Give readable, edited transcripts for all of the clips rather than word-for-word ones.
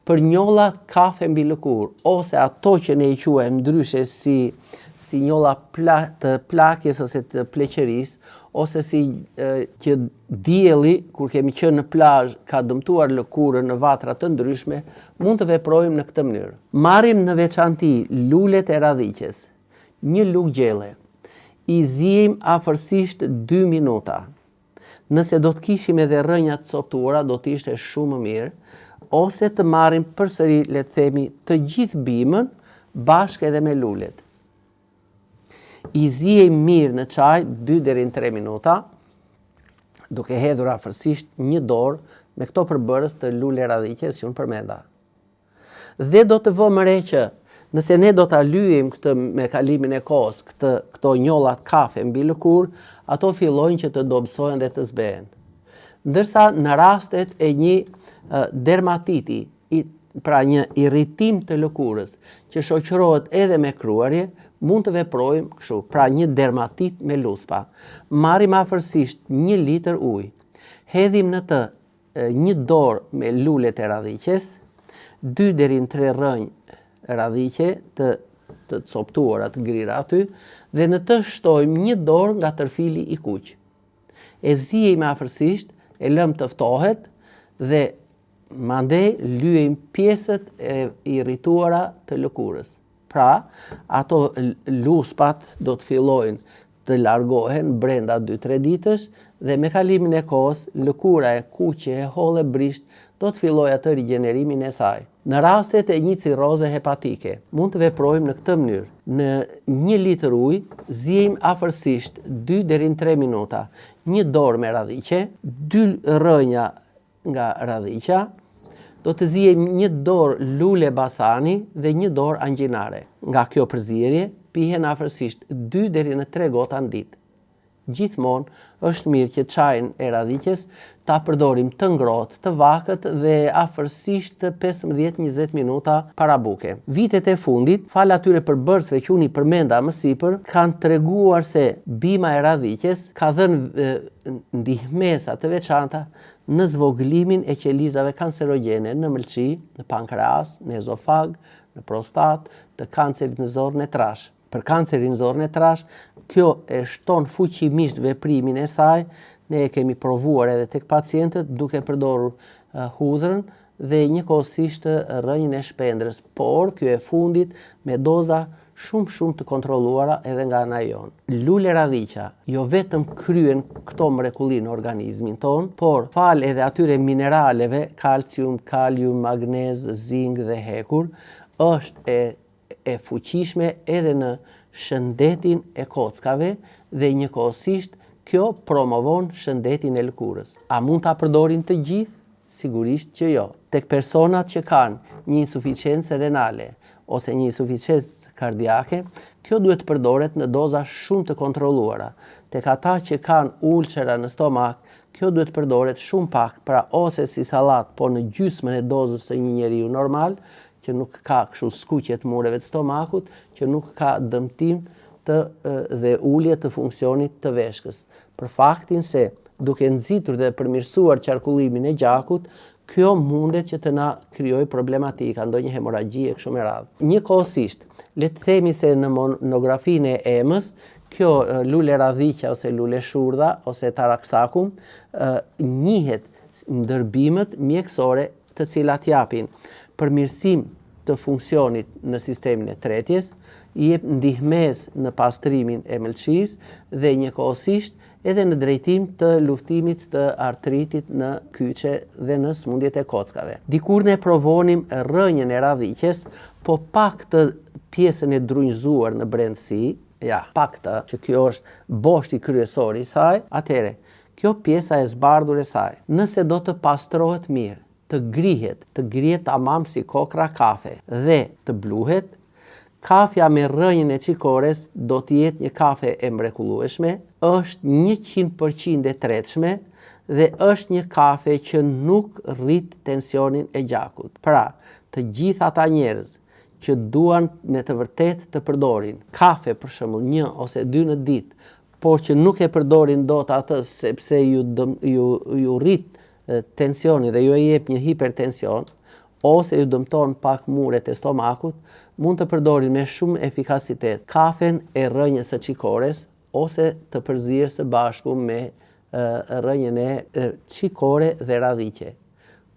për njolla kafe mbi lëkurë, ose ato që ne i quajmë ndryshe si njolla të plakjes ose të pleqerisë, ose si që dielli, kur kemi qenë në plazh, ka dëmtuar lëkurën në vatra të ndryshme, mund të veprojmë në këtë mënyrë. Marrim në veçanti lulet e radhiqes, një lugë gjelle, i ziejmë afërsisht 2 minuta. Nëse do të kishim edhe rrënja të coptuara, do të ishte shumë mirë, ose të marrim përsëri, le të themi, të gjithë bimën bashkë edhe me lulet. I ziejmë mirë në çaj 2 deri në 3 minuta, duke hedhur afërsisht një dorë me këto përbërës të lule radhiqes që unë përmenda. Dhe do të vëmë re që nëse ne do ta lyejmë këtë me kalimin e kohës, këto njollat kafe mbi lëkurë, ato fillojnë që të dobësohen dhe të zbehen. Ndërsa në rastet e një dermatiti, pra një irritim të lëkurës, që shoqërohet edhe me kruarje, mund të veprojmë kështu, pra një dermatit me luspa. Marrim afërsisht 1 litër ujë, hedhim në të 1 dorë me lulet e radhiqes, 2 deri në 3 rrënjë radhiqe të coptuara, të grira aty, dhe në të shtojmë 1 dorë nga tërfili i kuq. E ziejmë afërsisht, e lëmë të ftohet dhe mandej lyejmë pjesët e irrituara të lëkurës. Pra, ato luspat do të fillojnë të largohen brenda 2-3 ditësh dhe me kalimin e kohës, lëkura e kuqe e holle brisht do të fillojë atë rigjenerimin e saj. Në rastet e një cirroze hepatike, mund të veprojmë në këtë mënyrë. Në 1 litër ujë, ziejmë afërsisht 2 deri në 3 minuta, 1 dorë me radhiqe, 2 rrënja nga radhiqja, do të ziejmë 1 dorë lule basani dhe 1 dorë angjinare. Nga kjo përzierje, pihen afërsisht 2 deri në 3 gota në ditë. Gjithmonë është mirë që çajin e radhiqes ta përdorim të ngrohtë, të vakët dhe afërsisht 15-20 minuta para buke. Vitet e fundit, fal atyre përbërësve që unë i përmenda më sipër, kanë treguar se bima e radhiqes ka dhënë ndihmesa të veçanta në zvogëlimin e qelizave kancerogjene në mëlçi, në pankreas, në ezofag, në prostat, të kancerit në zorën e trash. Për kancerin në zorën e trash, kjo e shton fuqimisht veprimin e saj. Ne e kemi provuar edhe tek pacientët duke përdorur hudhrën dhe njëkohësisht rrënjën e shpendrës, por kjo e fundit me doza shumë të kontrolluara edhe nga ana jon. Lule radhiqa jo vetëm kryen këto mrekulli në organizmin ton, por fal edhe atyre mineraleve, kalcium, kalium, magnez, zing dhe hekur, është e fuqishme edhe në shëndetin e kockave dhe njëkohësisht kjo promovon shëndetin e lëkurës. A mund ta përdorin të gjithë? Sigurisht që jo. Tek personat që kanë një insuficiencë renale ose një insuficiencë kardiake, kjo duhet të përdoret në doza shumë të kontrolluara. Tek ata që kanë ulçera në stomak, kjo duhet të përdoret shumë pak, pra ose si sallat, po në gjysmën e dozës së një njeriu normal, që nuk ka kështu skuqje të mureve të stomakut, që nuk ka dëmtim dhe ulje të funksionit të veshkës. Për faktin se duke nxitur dhe përmirësuar qarkullimin e gjakut, kjo mundet që të na krijojë problematika, ndonjë hemoragji e kështu me radhë. Njëkohësisht, le të themi se në monografinë e emës, kjo lule radhiqja ose lule shurdha ose taraksakum njihet ndërbimet mjekësore të cilat japin përmirësim të funksionit në sistemin e tretjes, i jep ndihmes në pastrimin e mëlçisë dhe njëkohësisht edhe në drejtim të luftimit të artritit në kyçe dhe në smundjet e kockave. Dikur ne provonim rrënjën e radhiqes, po pak të pjesën e drunjëzuar në brendësi, pak të, që kjo është boshti kryesor i saj, atëre, kjo pjesa e zbardhur e saj, nëse do të pastrohet mirë, të grihet tamam si kokra kafe dhe të bluhet, kafja me rrënjën e qikores do të jetë një kafe e mrekullueshme, është 100% e tretshme dhe është një kafe që nuk rrit tensionin e gjakut. Pra, të gjithë ata njerëz që duan me të vërtet të përdorin kafe për shembull 1 ose 2 në ditë, por që nuk e përdorin dot atë sepse ju rrit tensioni dhe ju e jep një hipertension, ose ju dëmton pak muret e stomakut, mund të përdorin me shumë efikasitet kafen e rrënjës së qikores ose të përzirë së bashku me rrënjën e qikore dhe radhiqe.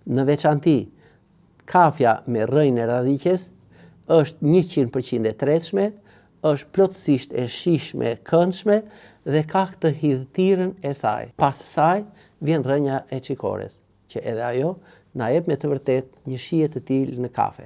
Në veçanti, kafja me rrënjën e radhiqes është 100% e tretshme, është plotësisht e shishme, këndshme dhe ka këtë hidhtirën e saj. Pas saj vjen rrënja e qikores, që edhe ajo na jep me të vërtet një shije të tillë në kafe.